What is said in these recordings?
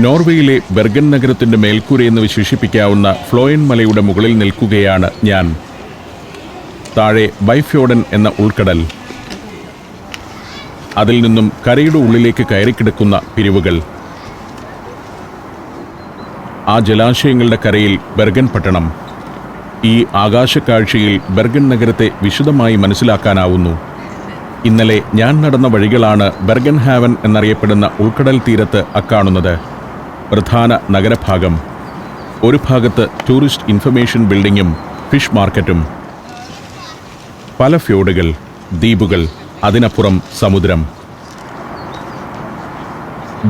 നോർവേയിലെ Bergen നഗരത്തിന്റെ മേൽക്കൂരയെന്ന് വിശേഷിപ്പിക്കാവുന്ന ഫ്ലോയൻ മലയുടെ മുകളിൽ നിൽക്കുകയാണ് ഞാൻ. താഴെ ബൈഫ്യോഡൻ എന്ന ഉൾക്കടൽ, അതിൽ നിന്നും കരയുടെ ഉള്ളിലേക്ക് കയറിക്കിടക്കുന്ന പിരിവുകൾ. ആ ജലാശയങ്ങളുടെ കരയിൽ ബെർഗൻ പട്ടണം. ഈ ആകാശക്കാഴ്ചയിൽ ബെർഗൻ നഗരത്തെ വിശദമായി മനസ്സിലാക്കാനാവുന്നു. ഇന്നലെ ഞാൻ നടന്ന വഴികളാണ് ബെർഗൻ ഹാവൻ എന്നറിയപ്പെടുന്ന ഉൾക്കടൽ തീരത്ത് അക്കാണുന്നത്. പ്രധാന നഗരഭാഗം. ഒരു ഭാഗത്ത് ടൂറിസ്റ്റ് ഇൻഫർമേഷൻ ബിൽഡിങ്ങും ഫിഷ് മാർക്കറ്റും. പല ഫ്യോഡുകൾ, ദ്വീപുകൾ, അതിനപ്പുറം സമുദ്രം.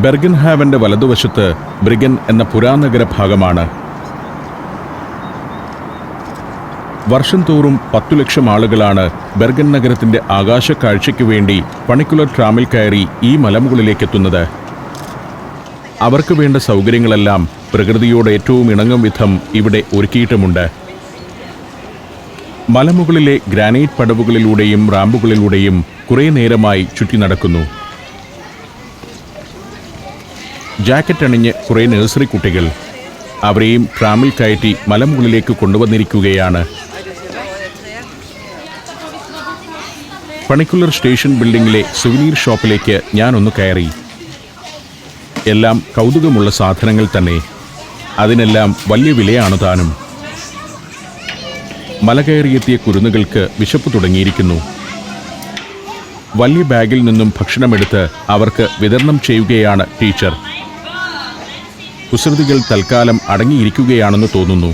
ബെർഗൻ ഹാവന്റെ വലതുവശത്ത് ബ്രിഗൻ എന്ന പുരാനഗര ഭാഗമാണ്. വർഷം തോറും 10 ലക്ഷം ആളുകളാണ് ബെർഗൻ നഗരത്തിന്റെ ആകാശക്കാഴ്ചയ്ക്ക് വേണ്ടി ഫണിക്കുലർ ട്രാമിൽ കയറി ഈ മലമുകളിലേക്കെത്തുന്നത്. അവർക്ക് വേണ്ട സൗകര്യങ്ങളെല്ലാം പ്രകൃതിയോട് ഏറ്റവും ഇണങ്ങും വിധം ഇവിടെ ഒരുക്കിയിട്ടുമുണ്ട്. മലമുകളിലെ ഗ്രാനൈറ്റ് പടവുകളിലൂടെയും റാമ്പുകളിലൂടെയും കുറേ നേരമായി ചുറ്റി നടക്കുന്നു. ജാക്കറ്റ് അണിഞ്ഞ് കുറേ നഴ്സറി കുട്ടികൾ. അവരെയും ട്രാമിൽ കയറ്റി മലമുകളിലേക്ക് കൊണ്ടുവന്നിരിക്കുകയാണ്. ഫണിക്കുലർ സ്റ്റേഷൻ ബിൽഡിങ്ങിലെ സുവനീർ ഷോപ്പിലേക്ക് ഞാനൊന്ന് കയറി. എല്ലാം കൗതുകമുള്ള സാധനങ്ങൾ തന്നെ. അതിനെല്ലാം വലിയ വിലയാണ് താനും. മല കയറിയെത്തിയ കുരുന്നുകൾക്ക് വിശപ്പ് തുടങ്ങിയിരിക്കുന്നു. വലിയ ബാഗിൽ നിന്നും ഭക്ഷണമെടുത്ത് അവർക്ക് വിതരണം ചെയ്യുകയാണ് ടീച്ചർ. കുസൃതികൾ തൽക്കാലം അടങ്ങിയിരിക്കുകയാണെന്ന് തോന്നുന്നു.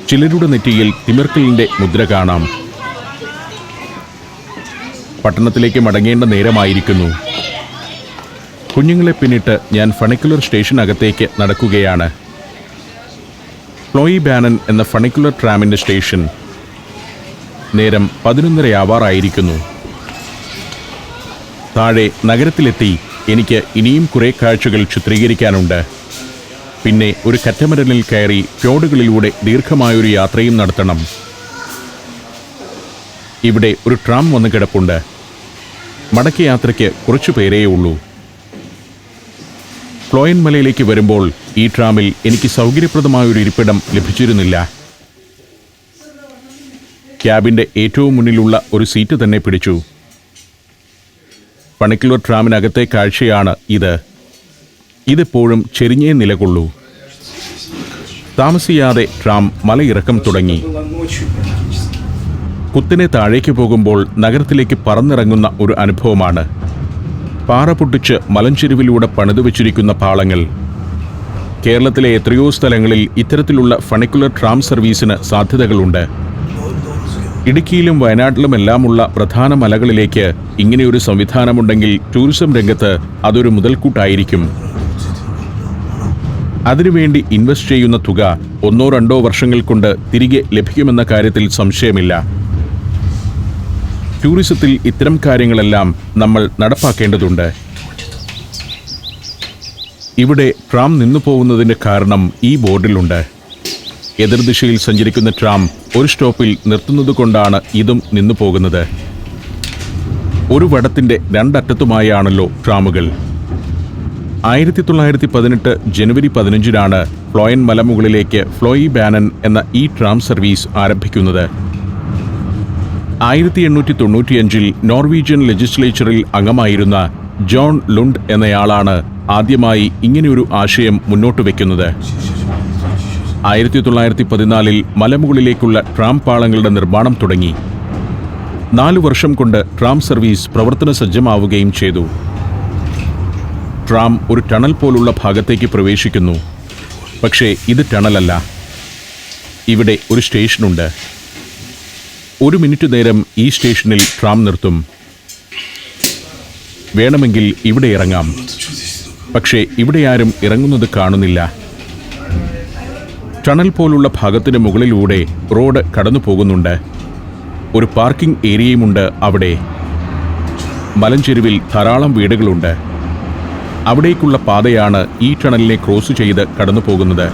ചിലരുടെ നെറ്റിയിൽ തിമിർക്കലിന്റെ മുദ്ര കാണാം. പട്ടണത്തിലേക്ക് മടങ്ങേണ്ട നേരമായിരിക്കുന്നു. കുഞ്ഞുങ്ങളെ പിന്നിട്ട് ഞാൻ ഫണിക്കുലർ സ്റ്റേഷനകത്തേക്ക് നടക്കുകയാണ്. ഫ്ലോയി ബാനൻ എന്ന ഫണിക്കുലർ ട്രാമിന്റെ സ്റ്റേഷൻ. നേരം 11:30 ആവാറായിരിക്കുന്നു. താഴെ നഗരത്തിലെത്തി എനിക്ക് ഇനിയും കുറേ കാഴ്ചകൾ ചിത്രീകരിക്കാനുണ്ട്. പിന്നെ ഒരു കറ്റമരലിൽ കയറി ഫ്യോഡുകളിലൂടെ ദീർഘമായൊരു യാത്രയും നടത്തണം. ഇവിടെ ഒരു ട്രാം വന്ന് കിടപ്പുണ്ട്. മടക്ക യാത്രയ്ക്ക് കുറച്ചു പേരേ ഉള്ളൂ. ഫ്ലോയൻ മലയിലേക്ക് വരുമ്പോൾ ഈ ട്രാമിൽ എനിക്ക് സൗകര്യപ്രദമായൊരു ഇരിപ്പിടം ലഭിച്ചിരുന്നില്ല. ക്യാബിന്റെ ഏറ്റവും മുന്നിലുള്ള ഒരു സീറ്റ് തന്നെ പിടിച്ചു. ഫണിക്കുലർ ട്രാമിനകത്തെ കാഴ്ചയാണ് ഇത്. ഇതെപ്പോഴും ചെരിഞ്ഞേ നിലകൊള്ളൂ. താമസിയാതെ ട്രാം മലയിറക്കം തുടങ്ങി. കുത്തിനെ താഴേക്ക് പോകുമ്പോൾ നഗരത്തിലേക്ക് പറന്നിറങ്ങുന്ന ഒരു അനുഭവമാണ്. പാറ പൊട്ടിച്ച് മലഞ്ചെരുവിലൂടെ പണിതു വച്ചിരിക്കുന്ന പാളങ്ങൾ. കേരളത്തിലെ എത്രയോ സ്ഥലങ്ങളിൽ ഇത്തരത്തിലുള്ള ഫണിക്കുലർ ട്രാം സർവീസിന് സാധ്യതകളുണ്ട്. ഇടുക്കിയിലും വയനാട്ടിലുമെല്ലാമുള്ള പ്രധാന മലകളിലേക്ക് ഇങ്ങനെയൊരു സംവിധാനമുണ്ടെങ്കിൽ ടൂറിസം രംഗത്ത് അതൊരു മുതൽക്കൂട്ടായിരിക്കും. അതിനുവേണ്ടി ഇൻവെസ്റ്റ് ചെയ്യുന്ന തുക 1-2 വർഷങ്ങൾ കൊണ്ട് തിരികെ ലഭിക്കുമെന്ന കാര്യത്തിൽ സംശയമില്ല. ടൂറിസത്തിൽ ഇത്തരം കാര്യങ്ങളെല്ലാം നമ്മൾ നടപ്പാക്കേണ്ടതുണ്ട്. ഇവിടെ ട്രാം നിന്നു പോകുന്നതിൻ്റെ കാരണം ഈ ബോർഡിലുണ്ട്. എതിർദിശയിൽ സഞ്ചരിക്കുന്ന ട്രാം ഒരു സ്റ്റോപ്പിൽ നിർത്തുന്നത് കൊണ്ടാണ് ഇതും നിന്നു പോകുന്നത്. ഒരു വടത്തിൻ്റെ 2 അറ്റത്തുമായാണല്ലോ ട്രാമുകൾ. 1918 ജനുവരി 15-നാണ് ഫ്ലോയൻ മലമുകളിലേക്ക് ഫ്ലോയി ബാനൻ എന്ന ഈ ട്രാം സർവീസ് ആരംഭിക്കുന്നത്. 1895-ൽ നോർവീജിയൻ ലെജിസ്ലേച്ചറിൽ അംഗമായിരുന്ന ജോൺ ലുണ്ട് എന്നയാളാണ് ആദ്യമായി ഇങ്ങനെയൊരു ആശയം മുന്നോട്ട് വയ്ക്കുന്നത്. 1914-ൽ മലമുകളിലേക്കുള്ള ട്രാം പാളങ്ങളുടെ നിർമ്മാണം തുടങ്ങി. 4 വർഷം കൊണ്ട് ട്രാം സർവീസ് പ്രവർത്തന സജ്ജമാവുകയും ചെയ്തു. ട്രാം ഒരു ടണൽ പോലുള്ള ഭാഗത്തേക്ക് പ്രവേശിക്കുന്നു. പക്ഷേ ഇത് ടണലല്ല. ഇവിടെ ഒരു സ്റ്റേഷനുണ്ട്. 1 മിനിറ്റ് നേരം ഈ സ്റ്റേഷനിൽ ട്രാം നിർത്തും. വേണമെങ്കിൽ ഇവിടെ ഇറങ്ങാം. പക്ഷേ ഇവിടെ ആരും ഇറങ്ങുന്നത് കാണുന്നില്ല. ടണൽ പോലുള്ള ഭാഗത്തിന് മുകളിലൂടെ റോഡ് കടന്നു പോകുന്നുണ്ട്. ഒരു പാർക്കിംഗ് ഏരിയയുമുണ്ട് അവിടെ. മലഞ്ചെരുവിൽ ധാരാളം വീടുകളുണ്ട്. അവിടേക്കുള്ള പാതയാണ് ഈ ടണലിനെ ക്രോസ് ചെയ്ത് കടന്നു പോകുന്നത്.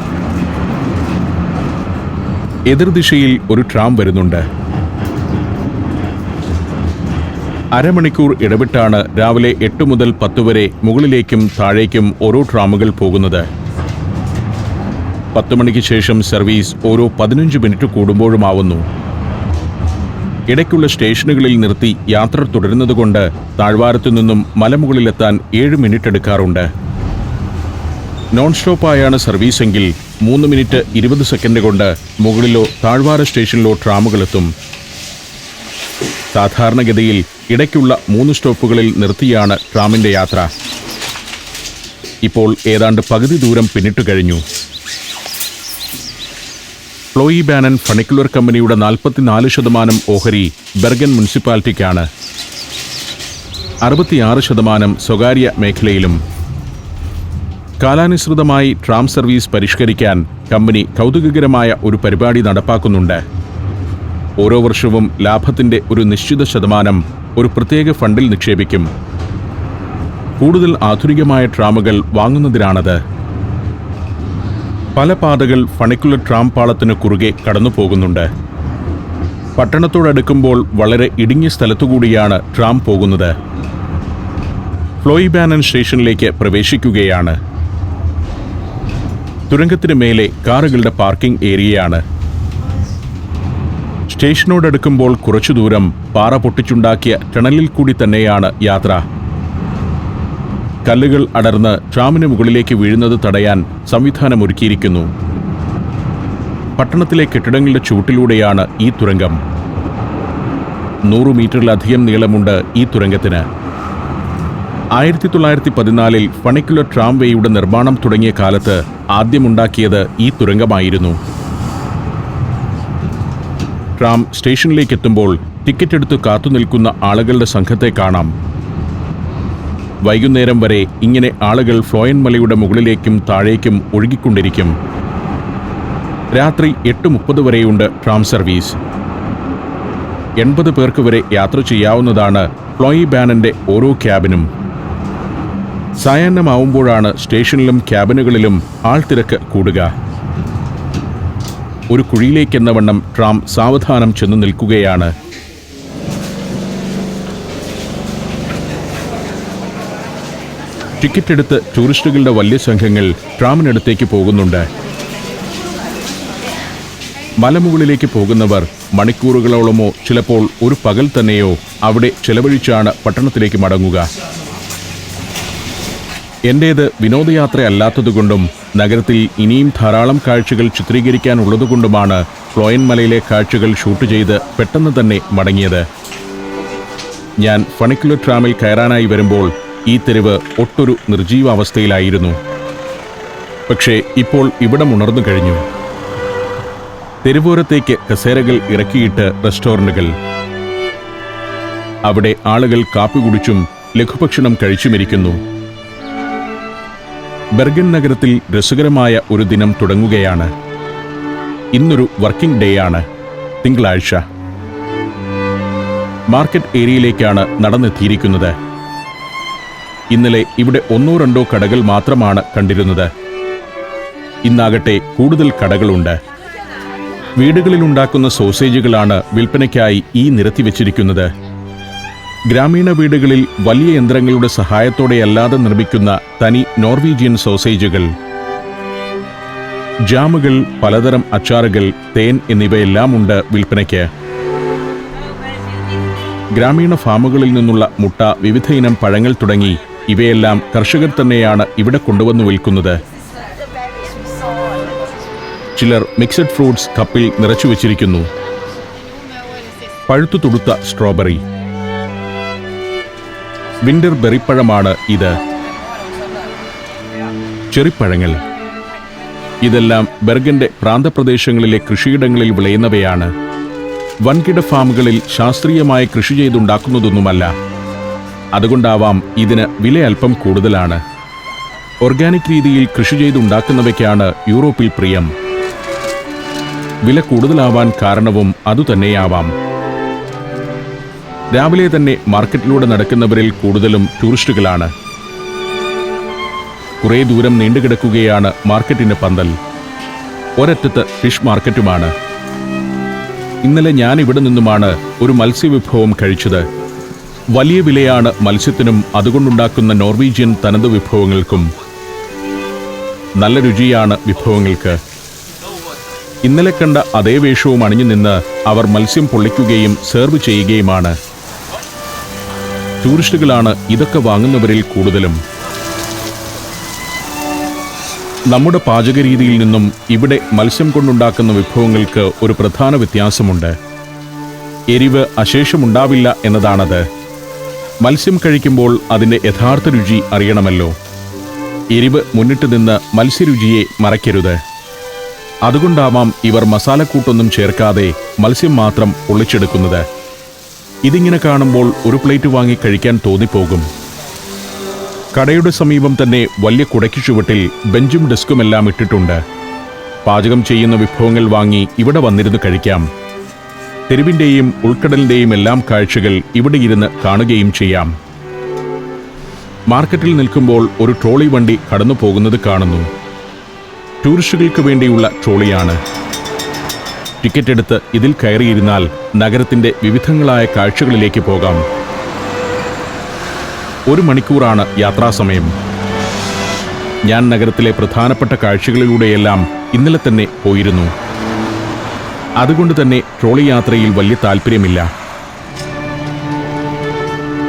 എതിർദിശയിൽ ഒരു ട്രാം വരുന്നുണ്ട്. അരമണിക്കൂർ ഇടവിട്ടാണ് രാവിലെ 8 മുതൽ 10 വരെ മുകളിലേക്കും താഴേക്കും ഓരോ ട്രാമുകൾ പോകുന്നത്. 10 മണിക്ക് ശേഷം സർവീസ് ഓരോ 15 മിനിറ്റ് കൂടുമ്പോഴുമാവുന്നു. ഇടയ്ക്കുള്ള സ്റ്റേഷനുകളിൽ നിർത്തി യാത്ര തുടരുന്നതുകൊണ്ട് താഴ്വാരത്തു നിന്നും മലമുകളിലെത്താൻ 7 മിനിറ്റ് എടുക്കാറുണ്ട്. നോൺ സ്റ്റോപ്പായാണ് സർവീസെങ്കിൽ 3 മിനിറ്റ് 20 സെക്കൻഡ് കൊണ്ട് മുകളിലോ താഴ്വാര സ്റ്റേഷനിലോ ട്രാമുകളെത്തും. സാധാരണഗതിയിൽ ഇടയ്ക്കുള്ള 3 സ്റ്റോപ്പുകളിൽ നിർത്തിയാണ് ട്രാമിന്റെ യാത്ര. ഇപ്പോൾ ഏതാണ്ട് പകുതി ദൂരം പിന്നിട്ടു കഴിഞ്ഞു. ഫ്ലോയി ബാനൻ ഫണിക്കുലർ കമ്പനിയുടെ 44% ഓഹരി ബെർഗൻ മുനിസിപ്പാലിറ്റിക്കാണ്. 66% സ്വകാര്യ മേഖലയിലും. കാലാനുസൃതമായി ട്രാം സർവീസ് പരിഷ്കരിക്കാൻ കമ്പനി കൗതുകകരമായ ഒരു പരിപാടി നടപ്പാക്കുന്നുണ്ട്. ഓരോ വർഷവും ലാഭത്തിന്റെ ഒരു നിശ്ചിത ശതമാനം ഒരു പ്രത്യേക ഫണ്ടിൽ നിക്ഷേപിക്കും. കൂടുതൽ ആധുനികമായ ട്രാമുകൾ വാങ്ങുന്നതിനാണത്. പല പാതകൾ ഫണിക്കുലർ ട്രാം പാളത്തിന് കുറുകെ കടന്നു പോകുന്നുണ്ട്. പട്ടണത്തോടടുക്കുമ്പോൾ വളരെ ഇടുങ്ങിയ സ്ഥലത്തുകൂടിയാണ് ട്രാം പോകുന്നത്. ഫ്ലോയി ബാനൻ സ്റ്റേഷനിലേക്ക് പ്രവേശിക്കുകയാണ്. തുരങ്കത്തിന് മേലെ കാറുകളുടെ പാർക്കിംഗ് ഏരിയയാണ്. സ്റ്റേഷനോടടുക്കുമ്പോൾ കുറച്ചു ദൂരം പാറ പൊട്ടിച്ചുണ്ടാക്കിയ ടണലിൽ കൂടി തന്നെയാണ് യാത്ര. കല്ലുകൾ അടർന്ന് ട്രാമിന് മുകളിലേക്ക് വീഴുന്നത് തടയാൻ സംവിധാനമൊരുക്കിയിരിക്കുന്നു. പട്ടണത്തിലെ കെട്ടിടങ്ങളുടെ ചുവട്ടിലൂടെയാണ് ഈ തുരങ്കം. 100 മീറ്ററിലധികം നീളമുണ്ട് ഈ തുരങ്കത്തിന്. 1914 ഫണിക്കുലർ ട്രാംവേയുടെ നിർമ്മാണം തുടങ്ങിയ കാലത്ത് ആദ്യമുണ്ടാക്കിയത് ഈ തുരങ്കമായിരുന്നു. ട്രാം സ്റ്റേഷനിലേക്കെത്തുമ്പോൾ ടിക്കറ്റ് എടുത്ത് കാത്തുനിൽക്കുന്ന ആളുകളുടെ സംഘത്തെ കാണാം. വൈകുന്നേരം വരെ ഇങ്ങനെ ആളുകൾ ഫ്ലോയൻ മലയുടെ മുകളിലേക്കും താഴേക്കും ഒഴുകിക്കൊണ്ടിരിക്കും. രാത്രി 8:30 വരെയുണ്ട് ട്രാം സർവീസ്. 80 പേർക്ക് വരെ യാത്ര ചെയ്യാവുന്നതാണ് ഫ്ലോയി ബാനന്റെ ഓരോ ക്യാബിനും. സായാഹ്നമാവുമ്പോഴാണ് സ്റ്റേഷനിലും ക്യാബിനുകളിലും ആൾത്തിരക്ക് കൂടുക. ഒരു കുഴിയിലേക്കെന്ന വണ്ണം ട്രാം സാവധാനം ചെന്നു നിൽക്കുകയാണ്. ടിക്കറ്റ് എടുത്ത് ടൂറിസ്റ്റുകളുടെ വലിയ സംഘങ്ങൾ ട്രാമിനടുത്തേക്ക് പോകുന്നുണ്ട്. മലമുകളിലേക്ക് പോകുന്നവർ മണിക്കൂറുകളോളമോ ചിലപ്പോൾ ഒരു പകൽ തന്നെയോ അവിടെ ചെലവഴിച്ചാണ് പട്ടണത്തിലേക്ക് മടങ്ങുക. എന്റേത് വിനോദയാത്രയല്ലാത്തതുകൊണ്ടും നഗരത്തിൽ ഇനിയും ധാരാളം കാഴ്ചകൾ ചിത്രീകരിക്കാനുള്ളതുകൊണ്ടുമാണ് ഫ്ലോയൻ മലയിലെ കാഴ്ചകൾ ഷൂട്ട് ചെയ്ത് പെട്ടെന്ന് തന്നെ മടങ്ങിയത്. ഞാൻ ഫണിക്കുലർ ട്രാമിൽ കയറാനായി വരുമ്പോൾ ഈ തെരുവ് ഒട്ടൊരു നിർജീവാവസ്ഥയിലായിരുന്നു. പക്ഷേ ഇപ്പോൾ ഇവിടം ഉണർന്നു കഴിഞ്ഞു. തെരുവോരത്തേക്ക് കസേരകൾ ഇറക്കിയിട്ട് റെസ്റ്റോറന്റുകൾ. അവിടെ ആളുകൾ കാപ്പി കുടിച്ചും ലഘുഭക്ഷണം കഴിച്ചുമിരിക്കുന്നു. ബെർഗൻ നഗരത്തിൽ രസകരമായ ഒരു ദിനം തുടങ്ങുകയാണ്. ഇന്നൊരു വർക്കിംഗ് ഡേ ആണ്, തിങ്കളാഴ്ച. മാർക്കറ്റ് ഏരിയയിലേക്കാണ് നടന്നെത്തിയിരിക്കുന്നത്. ഇന്നലെ ഇവിടെ 1-2 കടകൾ മാത്രമാണ് കണ്ടിരുന്നത്. ഇന്നാകട്ടെ കൂടുതൽ കടകളുണ്ട്. വീടുകളിലുണ്ടാക്കുന്ന സോസേജുകളാണ് വിൽപ്പനയ്ക്കായി ഈ നിരത്തിവെച്ചിരിക്കുന്നത്. ഗ്രാമീണ വീടുകളിൽ വലിയ യന്ത്രങ്ങളുടെ സഹായത്തോടെയല്ലാതെ നിർമ്മിക്കുന്ന തനി നോർവീജിയൻ സോസേജുകൾ. ജാമുകൾ, പലതരം അച്ചാറുകൾ, തേൻ എന്നിവയെല്ലാം ഉണ്ട് വിൽപ്പനയ്ക്ക്. ഗ്രാമീണ ഫാമുകളിൽ നിന്നുള്ള മുട്ട, വിവിധ ഇനം പഴങ്ങൾ തുടങ്ങി ഇവയെല്ലാം കർഷകർ തന്നെയാണ് ഇവിടെ കൊണ്ടുവന്നു വിൽക്കുന്നത്. ചിലർ മിക്സഡ് ഫ്രൂട്ട്സ് കപ്പിൽ നിറച്ചു വച്ചിരിക്കുന്നു. പഴുത്തു തുടുത്ത സ്ട്രോബെറി, വിന്റർ ബെറിപ്പഴമാണ് ഇത്. ചെറിപ്പഴങ്ങൾ. ഇതെല്ലാം ബെർഗന്റെ പ്രാന്തപ്രദേശങ്ങളിലെ കൃഷിയിടങ്ങളിൽ വിളയുന്നവയാണ്. വൻകിട ഫാമുകളിൽ ശാസ്ത്രീയമായി കൃഷി ചെയ്തുണ്ടാക്കുന്നതൊന്നുമല്ല. അതുകൊണ്ടാവാം ഇതിന് വില അല്പം കൂടുതലാണ്. ഓർഗാനിക് രീതിയിൽ കൃഷി ചെയ്തുണ്ടാക്കുന്നവയ്ക്കാണ് യൂറോപ്പിൽ പ്രിയം. വില കൂടുതലാവാൻ കാരണവും അതുതന്നെയാവാം. രാവിലെ തന്നെ മാർക്കറ്റിലൂടെ നടക്കുന്നവരിൽ കൂടുതലും ടൂറിസ്റ്റുകളാണ്. കുറേ ദൂരം നീണ്ടുകിടക്കുകയാണ് മാർക്കറ്റിന്റെ പന്തൽ. ഒരറ്റത്ത് ഫിഷ് മാർക്കറ്റുമാണ്. ഇന്നലെ ഞാൻ ഇവിടെ നിന്നുമാണ് ഒരു മത്സ്യവിഭവം കഴിച്ചത്. വലിയ വിലയാണ് മത്സ്യത്തിനും അതുകൊണ്ടുണ്ടാക്കുന്ന നോർവീജിയൻ തനത് വിഭവങ്ങൾക്കും. നല്ല രുചിയാണ് വിഭവങ്ങൾക്ക്. ഇന്നലെ കണ്ട അതേ വേഷവും അണിഞ്ഞു നിന്ന് അവർ മത്സ്യം പൊള്ളിക്കുകയും സെർവ് ചെയ്യുകയുമാണ്. ടൂറിസ്റ്റുകളാണ് ഇതൊക്കെ വാങ്ങുന്നവരിൽ കൂടുതലും. നമ്മുടെ പാചകരീതിയിൽ നിന്നും ഇവിടെ മത്സ്യം കൊണ്ടുണ്ടാക്കുന്ന വിഭവങ്ങൾക്ക് ഒരു പ്രധാന വ്യത്യാസമുണ്ട്. എരിവ് അശേഷമുണ്ടാവില്ല എന്നതാണത്. മത്സ്യം കഴിക്കുമ്പോൾ അതിൻ്റെ യഥാർത്ഥ രുചി അറിയണമല്ലോ. എരിവ് മുന്നിട്ട് നിന്ന് മത്സ്യരുചിയെ മറയ്ക്കരുത്. അതുകൊണ്ടാവാം ഇവർ മസാലക്കൂട്ടൊന്നും ചേർക്കാതെ മത്സ്യം മാത്രം പൊള്ളിച്ചെടുക്കുന്നത്. ഇതിങ്ങനെ കാണുമ്പോൾ ഒരു പ്ലേറ്റ് വാങ്ങി കഴിക്കാൻ തോന്നിപ്പോകും. കടയുടെ സമീപം തന്നെ വലിയ കുടയ്ക്ക് ചുവട്ടിൽ ബെഞ്ചും ഡെസ്കുമെല്ലാം ഇട്ടിട്ടുണ്ട്. പാചകം ചെയ്യുന്ന വിഭവങ്ങൾ വാങ്ങി ഇവിടെ വന്നിരുന്ന് കഴിക്കാം. തെരുവിൻ്റെയും ഉൾക്കടലിൻ്റെയും എല്ലാം കാഴ്ചകൾ ഇവിടെ ഇരുന്ന് കാണുകയും ചെയ്യാം. മാർക്കറ്റിൽ നിൽക്കുമ്പോൾ ഒരു ട്രോളി വണ്ടി കടന്നു പോകുന്നത് കാണുന്നു. ടൂറിസ്റ്റുകൾക്ക് വേണ്ടിയുള്ള ട്രോളിയാണ്. ടിക്കറ്റ് എടുത്ത് ഇതിൽ കയറിയിരുന്നാൽ നഗരത്തിൻ്റെ വിവിധങ്ങളായ കാഴ്ചകളിലേക്ക് പോകാം. 1 മണിക്കൂറാണ് യാത്രാസമയം. ഞാൻ നഗരത്തിലെ പ്രധാനപ്പെട്ട കാഴ്ചകളിലൂടെയെല്ലാം ഇന്നലെ തന്നെ പോയിരുന്നു. അതുകൊണ്ട് തന്നെ ട്രോളി യാത്രയിൽ വലിയ താല്പര്യമില്ല.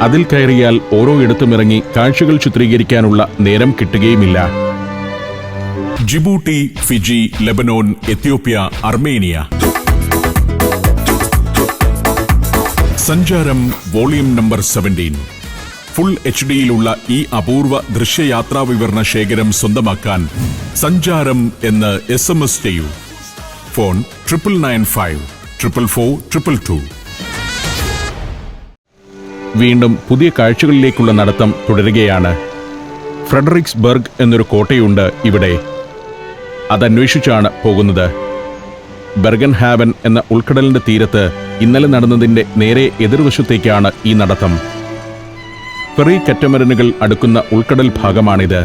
അതിൽ കയറിയാൽ ഓരോ ഇടത്തുമിറങ്ങി കാഴ്ചകൾ ചിത്രീകരിക്കാനുള്ള നേരം കിട്ടുകയുമില്ല. Djibouti, Fiji, Lebanon, Ethiopia, Armenia. സഞ്ചാരം വോളിയം നമ്പർ 17. ഫുൾ HD-യിലുള്ള ഈ അപൂർവ ദൃശ്യയാത്രാ വിവരണ ശേഖരം സ്വന്തമാക്കാൻ സഞ്ചാരം എന്ന് SMS ചെയ്യൂ. ഫോൺ 9995 444 222. വീണ്ടും പുതിയ കാഴ്ചകളിലേക്കുള്ള നടത്തം തുടരുകയാണ്. ഫ്രെഡറിക്സ്ബർഗ് എന്നൊരു കോട്ടയുണ്ട് ഇവിടെ. അതന്വേഷിച്ചാണ് പോകുന്നത്. ബെർഗൻ ഹാവൻ എന്ന ഉൾക്കടലിന്റെ തീരത്ത് ഇന്നലെ നടന്നതിൻ്റെ നേരെ എതിർവശത്തേക്കാണ് ഈ നടത്തം. ഫെറി കറ്റമരനുകൾ അടുക്കുന്ന ഉൾക്കടൽ ഭാഗമാണിത്.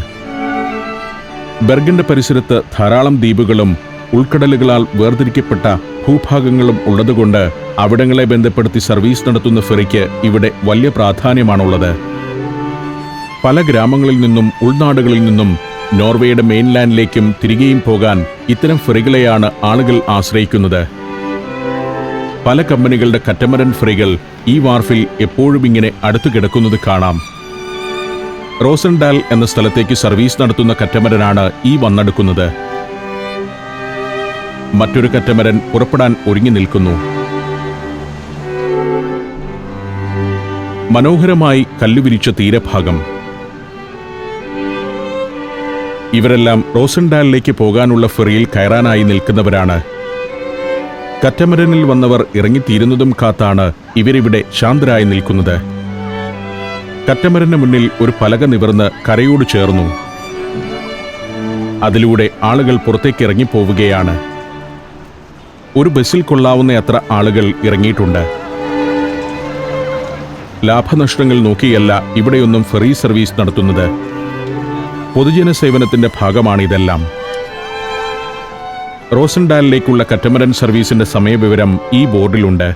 ബെർഗന്റെ പരിസരത്ത് ധാരാളം ദ്വീപുകളും ഉൾക്കടലുകളാൽ വേർതിരിക്കപ്പെട്ട ഭൂഭാഗങ്ങളും ഉള്ളതുകൊണ്ട് അവിടങ്ങളെ ബന്ധപ്പെടുത്തി സർവീസ് നടത്തുന്ന ഫെറിക്ക് ഇവിടെ വലിയ പ്രാധാന്യമാണുള്ളത്. പല ഗ്രാമങ്ങളിൽ നിന്നും ഉൾനാടുകളിൽ നിന്നും നോർവേയുടെ മെയിൻലാൻഡിലേക്കും തിരികെയും പോകാൻ ഇത്തരം ഫെറികളെയാണ് ആളുകൾ ആശ്രയിക്കുന്നത്. പല കമ്പനികളുടെ കറ്റമരൻ ഫെറികൾ ഈ വാർഫിൽ എപ്പോഴും ഇങ്ങനെ അടുത്തു കിടക്കുന്നത് കാണാം. റോസൻഡാൽ എന്ന സ്ഥലത്തേക്ക് സർവീസ് നടത്തുന്ന കറ്റമരനാണ് ഈ വന്നെടുക്കുന്നത്. മറ്റൊരു കറ്റമരൻ പുറപ്പെടാൻ ഒരുങ്ങി നിൽക്കുന്നു. മനോഹരമായി കല്ലുവിരിച്ച തീരഭാഗം. ഇവരെല്ലാം റോസൻഡാലിലേക്ക് പോകാനുള്ള ഫെറിയിൽ കയറാനായി നിൽക്കുന്നവരാണ്. കറ്റമരനിൽ വന്നവർ ഇറങ്ങിത്തീരുന്നതും കാത്താണ് ഇവരിവിടെ ശാന്തരായി നിൽക്കുന്നത്. കറ്റമരന് മുന്നിൽ ഒരു പലക നിവർന്ന് കരയോട് ചേർന്നു. അതിലൂടെ ആളുകൾ പുറത്തേക്ക് ഇറങ്ങിപ്പോവുകയാണ്. ഒരു ബസ്സിൽ കൊള്ളാവുന്നയത്ര ആളുകൾ ഇറങ്ങിയിട്ടുണ്ട്. ലാഭനഷ്ടങ്ങൾ നോക്കിയല്ല ഇവിടെയൊന്നും ഫെറി സർവീസ് നടത്തുന്നത്. പൊതുജന സേവനത്തിന്റെ ഭാഗമാണിതെല്ലാം. റോസൻഡാലിലേക്കുള്ള കറ്റമരൻ സർവീസിന്റെ സമയവിവരം ഈ ബോർഡിലുണ്ട്.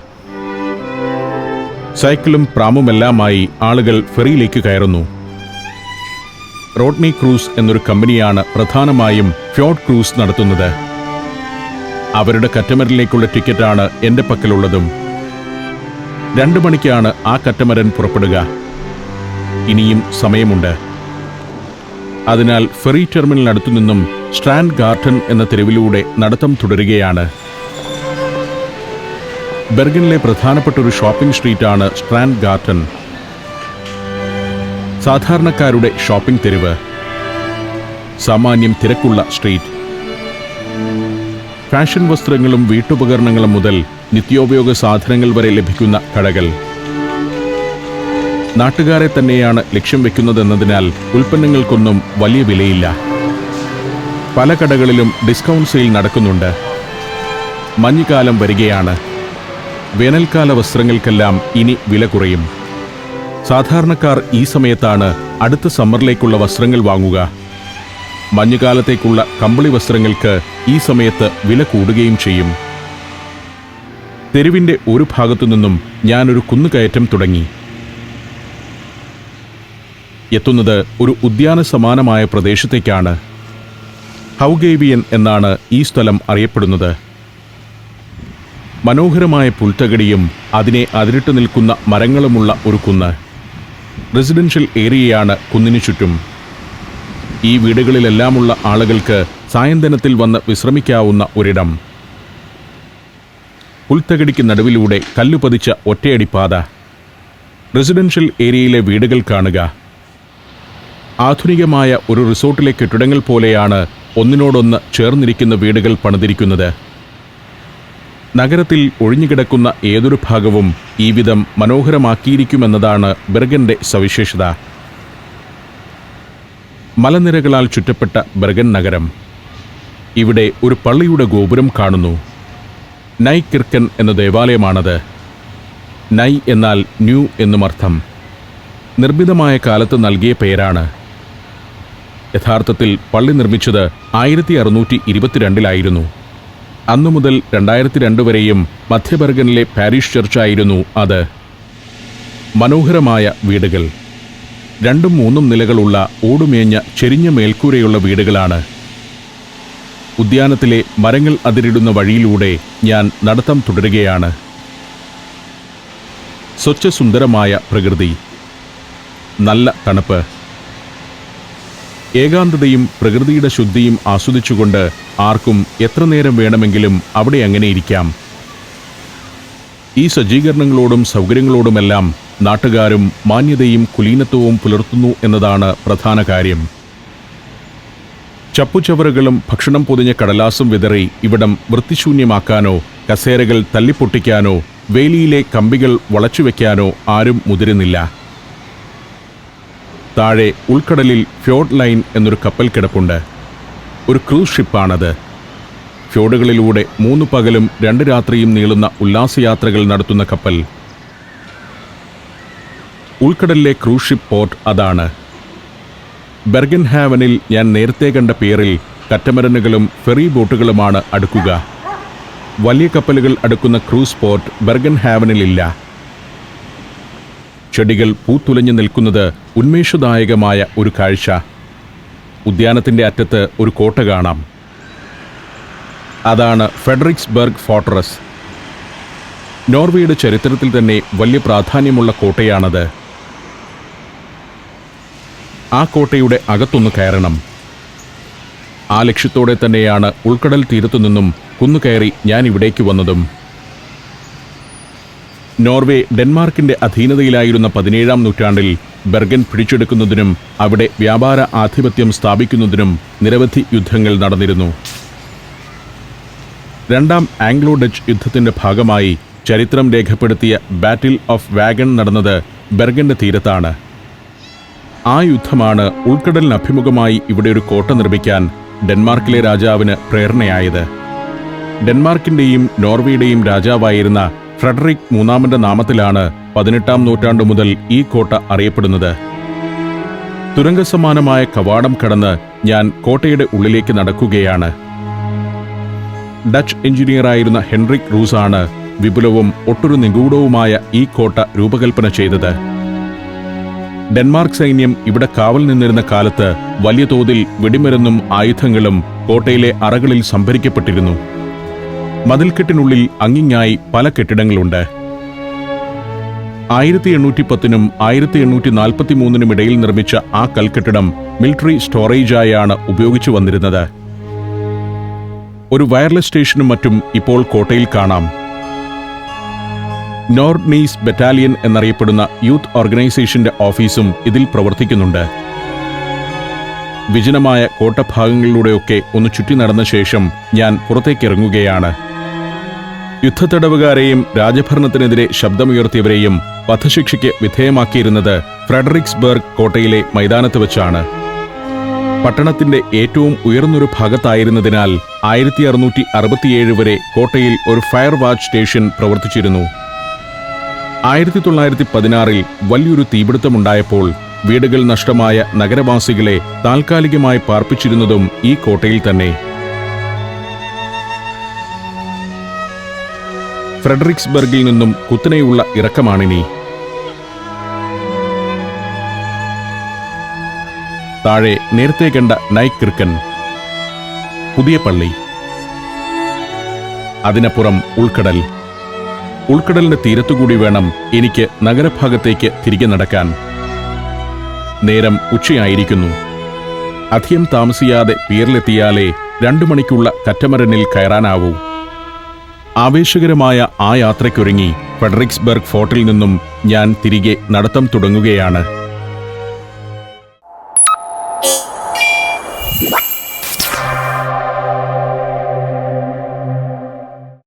സൈക്കിളും പ്രാമുമെല്ലാമായി ആളുകൾ ഫെറിയിലേക്ക് കയറുന്നു. റോഡ്നി ക്രൂസ് എന്നൊരു കമ്പനിയാണ് പ്രധാനമായും ഫ്യോർഡ് ക്രൂസ് നടത്തുന്നത്. അവരുടെ കറ്റമരനിലേക്കുള്ള ടിക്കറ്റാണ് എൻ്റെ പക്കലുള്ളതും. 2 മണിക്കാണ് ആ കറ്റമരൻ പുറപ്പെടുക. ഇനിയും സമയമുണ്ട്. അതിനാൽ ഫെറി ടെർമിനലിനടുത്തു നിന്നും സ്ട്രാൻഡ് ഗാർട്ടൻ എന്ന തെരുവിലൂടെ നടത്തം തുടരുകയാണ്. ബെർഗനിലെ പ്രധാനപ്പെട്ട ഒരു ഷോപ്പിംഗ് സ്ട്രീറ്റാണ് സ്ട്രാൻഡ് ഗാർട്ടൻ. സാധാരണക്കാരുടെ ഷോപ്പിംഗ് തെരുവ്. സാമാന്യം തിരക്കുള്ള സ്ട്രീറ്റ്. ഫാഷൻ വസ്ത്രങ്ങളും വീട്ടുപകരണങ്ങളും മുതൽ നിത്യോപയോഗ സാധനങ്ങൾ വരെ ലഭിക്കുന്ന കടകൾ. നാട്ടുകാരെ തന്നെയാണ് ലക്ഷ്യം വെക്കുന്നതെന്നതിനാൽ ഉൽപ്പന്നങ്ങൾക്കൊന്നും വലിയ വിലയില്ല. പല കടകളിലും ഡിസ്കൗണ്ട് സെയിൽ നടക്കുന്നുണ്ട്. മഞ്ഞുകാലം വരികയാണ്. വേനൽക്കാല വസ്ത്രങ്ങൾക്കെല്ലാം ഇനി വില കുറയും. സാധാരണക്കാർ ഈ സമയത്താണ് അടുത്ത സമ്മറിലേക്കുള്ള വസ്ത്രങ്ങൾ വാങ്ങുക. മഞ്ഞുകാലത്തേക്കുള്ള കമ്പിളി വസ്ത്രങ്ങൾക്ക് ഈ സമയത്ത് വില കൂടുകയും ചെയ്യും. തെരുവിൻ്റെ ഒരു ഭാഗത്തു നിന്നും ഞാനൊരു കുന്നുകയറ്റം തുടങ്ങി. എത്തുന്നത് ഒരു ഉദ്യാന സമാനമായ പ്രദേശത്തേക്കാണ്. ഹൗഗേവിയൻ എന്നാണ് ഈ സ്ഥലം അറിയപ്പെടുന്നത്. മനോഹരമായ പുൽത്തകടിയും അതിനെ അതിരിട്ട് നിൽക്കുന്ന മരങ്ങളുമുള്ള ഒരു കുന്ന്. റെസിഡൻഷ്യൽ ഏരിയയാണ് കുന്നിനു ചുറ്റും. ഈ വീടുകളിലെല്ലാമുള്ള ആളുകൾക്ക് സായന്തനത്തിൽ വന്ന് വിശ്രമിക്കാവുന്ന ഒരിടം. പുൽത്തകടിക്ക് നടുവിലൂടെ കല്ലുപതിച്ച ഒറ്റയടിപ്പാത. റെസിഡൻഷ്യൽ ഏരിയയിലെ വീടുകൾ കാണുക. ആധുനികമായ ഒരു റിസോർട്ടിലെ കെട്ടിടങ്ങൾ പോലെയാണ് ഒന്നിനോടൊന്ന് ചേർന്നിരിക്കുന്ന വീടുകൾ പണിതിരിക്കുന്നത്. നഗരത്തിൽ ഒഴിഞ്ഞുകിടക്കുന്ന ഏതൊരു ഭാഗവും ഈ വിധം മനോഹരമാക്കിയിരിക്കുമെന്നതാണ് ബെർഗന്റെ സവിശേഷത. മലനിരകളാൽ ചുറ്റപ്പെട്ട ബെർഗൻ നഗരം. ഇവിടെ ഒരു പള്ളിയുടെ ഗോപുരം കാണുന്നു. നൈ കിർക്കൻ എന്ന ദേവാലയമാണത്. നൈ എന്നാൽ ന്യൂ എന്നുമർത്ഥം. നിർമ്മിതമായ കാലത്ത് നൽകിയ പേരാണ്. യഥാർത്ഥത്തിൽ പള്ളി നിർമ്മിച്ചത് 1622 അന്നു മുതൽ 2002 വരെയും മധ്യബെർഗനിലെ പാരിഷ് ചർച്ചായിരുന്നു അത്. മനോഹരമായ വീടുകൾ. 2-3 നിലകളുള്ള ഓടുമേഞ്ഞ ചെരിഞ്ഞ മേൽക്കൂരയുള്ള വീടുകളാണ്. ഉദ്യാനത്തിലെ മരങ്ങൾ അതിരിടുന്ന വഴിയിലൂടെ ഞാൻ നടത്തം തുടരുകയാണ്. സ്വച്ഛസുന്ദരമായ പ്രകൃതി. നല്ല തണുപ്പ്. ഏകാന്തതയും പ്രകൃതിയുടെ ശുദ്ധിയും ആസ്വദിച്ചുകൊണ്ട് ആർക്കും എത്ര നേരം വേണമെങ്കിലും അവിടെ അങ്ങനെ ഇരിക്കാം. ഈ സജ്ജീകരണങ്ങളോടും സൗകര്യങ്ങളോടുമെല്ലാം നാട്ടുകാരും മാന്യതയും കുലീനത്വവും പുലർത്തുന്നു എന്നതാണ് പ്രധാന കാര്യം. ചപ്പുചവറുകളും ഭക്ഷണം പൊതിഞ്ഞ കടലാസും വിതറി ഇവിടം വൃത്തിശൂന്യമാക്കാനോ കസേരകൾ തല്ലിപ്പൊട്ടിക്കാനോ വേലിയിലെ കമ്പികൾ വളച്ചുവെക്കാനോ ആരും മുതിരുന്നില്ല. താഴെ ഉൾക്കടലിൽ ഫ്യോർഡ് ലൈൻ എന്നൊരു കപ്പൽ കിടപ്പുണ്ട്. ഒരു ക്രൂസ് ഷിപ്പാണത്. ഫ്യോർഡുകളിലൂടെ 3 പകലും 2 രാത്രിയും നീളുന്ന ഉല്ലാസയാത്രകൾ നടത്തുന്ന കപ്പൽ. ഉൾക്കടലിലെ ക്രൂസ് ഷിപ്പ് പോർട്ട് അതാണ്. ബെർഗൻ ഹാവനിൽ ഞാൻ നേരത്തെ കണ്ട പിയറിൽ കറ്റമരനുകളും ഫെറി ബോട്ടുകളുമാണ് അടുക്കുക. വലിയ കപ്പലുകൾ അടുക്കുന്ന ക്രൂസ് പോർട്ട് ബെർഗൻ ഹാവനിലില്ല. ചെടികൾ പൂത്തുലഞ്ഞു നിൽക്കുന്നത് ഉന്മേഷദായകമായ ഒരു കാഴ്ച. ഉദ്യാനത്തിൻ്റെ അറ്റത്ത് ഒരു കോട്ട കാണാം. അതാണ് ഫ്രെഡറിക്സ്ബർഗ് ഫോർട്രസ്. നോർവേയുടെ ചരിത്രത്തിൽ തന്നെ വലിയ പ്രാധാന്യമുള്ള കോട്ടയാണത്. ആ കോട്ടയുടെ അകത്തൊന്ന് കയറണം. ആ ലക്ഷ്യത്തോടെ തന്നെയാണ് ഉൾക്കടൽ തീരത്തു നിന്നും കുന്നുകയറി ഞാൻ ഇവിടേക്ക് വന്നതും. നോർവേ ഡെൻമാർക്കിന്റെ അധീനതയിലായിരുന്ന 17-ാം നൂറ്റാണ്ടിൽ ബെർഗൻ പിടിച്ചെടുക്കുന്നതിനും അവിടെ വ്യാപാര ആധിപത്യം സ്ഥാപിക്കുന്നതിനും നിരവധി യുദ്ധങ്ങൾ നടന്നിരുന്നു. 2-ാം ആംഗ്ലോ ഡച്ച് യുദ്ധത്തിന്റെ ഭാഗമായി ചരിത്രം രേഖപ്പെടുത്തിയ ബാറ്റിൽ ഓഫ് വാഗൺ നടന്നത് ബെർഗന്റെ തീരത്താണ്. ആ യുദ്ധമാണ് ഉൾക്കടലിനഭിമുഖമായി ഇവിടെ ഒരു കോട്ട നിർമ്മിക്കാൻ ഡെൻമാർക്കിലെ രാജാവിന് പ്രേരണയായത്. ഡെൻമാർക്കിന്റെയും നോർവേയുടെയും രാജാവായിരുന്ന ഫ്രെഡറിക് മൂന്നാമന്റെ നാമത്തിലാണ് 18-ാം നൂറ്റാണ്ടു മുതൽ ഈ കോട്ട അറിയപ്പെടുന്നത്. തുരങ്കസമാനമായ കവാടം കടന്ന് ഞാൻ കോട്ടയുടെ ഉള്ളിലേക്ക് നടക്കുകയാണ്. ഡച്ച് എഞ്ചിനീയറായിരുന്ന ഹെൻറിക് റൂസാണ് വിപുലവും ഒട്ടൊരു നിഗൂഢവുമായ ഈ കോട്ട രൂപകൽപ്പന ചെയ്തത്. ഡെൻമാർക്ക് സൈന്യം ഇവിടെ കാവൽ നിന്നിരുന്ന കാലത്ത് വലിയ തോതിൽ വെടിമരുന്നും ആയുധങ്ങളും കോട്ടയിലെ അറകളിൽ സംഭരിക്കപ്പെട്ടിരുന്നു. മതിൽക്കെട്ടിനുള്ളിൽ അങ്ങിങ്ങായി പല കെട്ടിടങ്ങളുണ്ട്. 1810-നും 1843-നും ഇടയിൽ നിർമ്മിച്ച ആ കൽക്കെട്ടിടം മിലിറ്ററി സ്റ്റോറേജായാണ് ഉപയോഗിച്ചു വന്നിരുന്നത്. ഒരു വയർലെസ് സ്റ്റേഷനും മറ്റും ഇപ്പോൾ കോട്ടയിൽ കാണാം. നോർഡ്നീസ് ബറ്റാലിയൻ എന്നറിയപ്പെടുന്ന യൂത്ത് ഓർഗനൈസേഷന്റെ ഓഫീസും ഇതിൽ പ്രവർത്തിക്കുന്നുണ്ട്. വിജനമായ കോട്ടഭാഗങ്ങളിലൂടെയൊക്കെ ഒന്ന് ചുറ്റി നടന്ന ശേഷം ഞാൻ പുറത്തേക്കിറങ്ങുകയാണ്. യുദ്ധത്തടവുകാരെയും രാജഭരണത്തിനെതിരെ ശബ്ദമുയർത്തിയവരെയും വധശിക്ഷയ്ക്ക് വിധേയമാക്കിയിരുന്നത് ഫ്രെഡറിക്സ്ബർഗ് കോട്ടയിലെ മൈതാനത്ത് വെച്ചാണ്. പട്ടണത്തിന്റെ ഏറ്റവും ഉയർന്നൊരു ഭാഗത്തായിരുന്നതിനാൽ 1667 വരെ കോട്ടയിൽ ഒരു ഫയർ വാച്ച് സ്റ്റേഷൻ പ്രവർത്തിച്ചിരുന്നു. 1916-ൽ വലിയൊരു തീപിടുത്തമുണ്ടായപ്പോൾ വീടുകൾ നഷ്ടമായ നഗരവാസികളെ താൽക്കാലികമായി പാർപ്പിച്ചിരുന്നതും ഈ കോട്ടയിൽ തന്നെ. ഫ്രെഡറിക്സ്ബർഗിൽ നിന്നും കുത്തനെയുള്ള ഇറക്കമാണിനി. താഴെ നേരത്തെ കണ്ട നൈക്കിർക്കൻ, പുതിയ പള്ളി, അതിനപ്പുറം ഉൾക്കടൽ. ഉൾക്കടലിന്റെ തീരത്തുകൂടി വേണം എനിക്ക് നഗരഭാഗത്തേക്ക് തിരികെ നടക്കാൻ. നേരം ഉച്ചയായിരിക്കുന്നു. അധികം താമസിയാതെ പിയറിലെത്തിയാലേ 2 മണിക്കുള്ള കറ്റമരനിൽ കയറാനാവൂ. ആവേശകരമായ ആ യാത്രയ്ക്കൊരുങ്ങി ഫെഡറിക്സ്ബർഗ് ഫോർട്ടിൽ നിന്നും ഞാൻ തിരികെ നടത്തം തുടങ്ങുകയാണ്.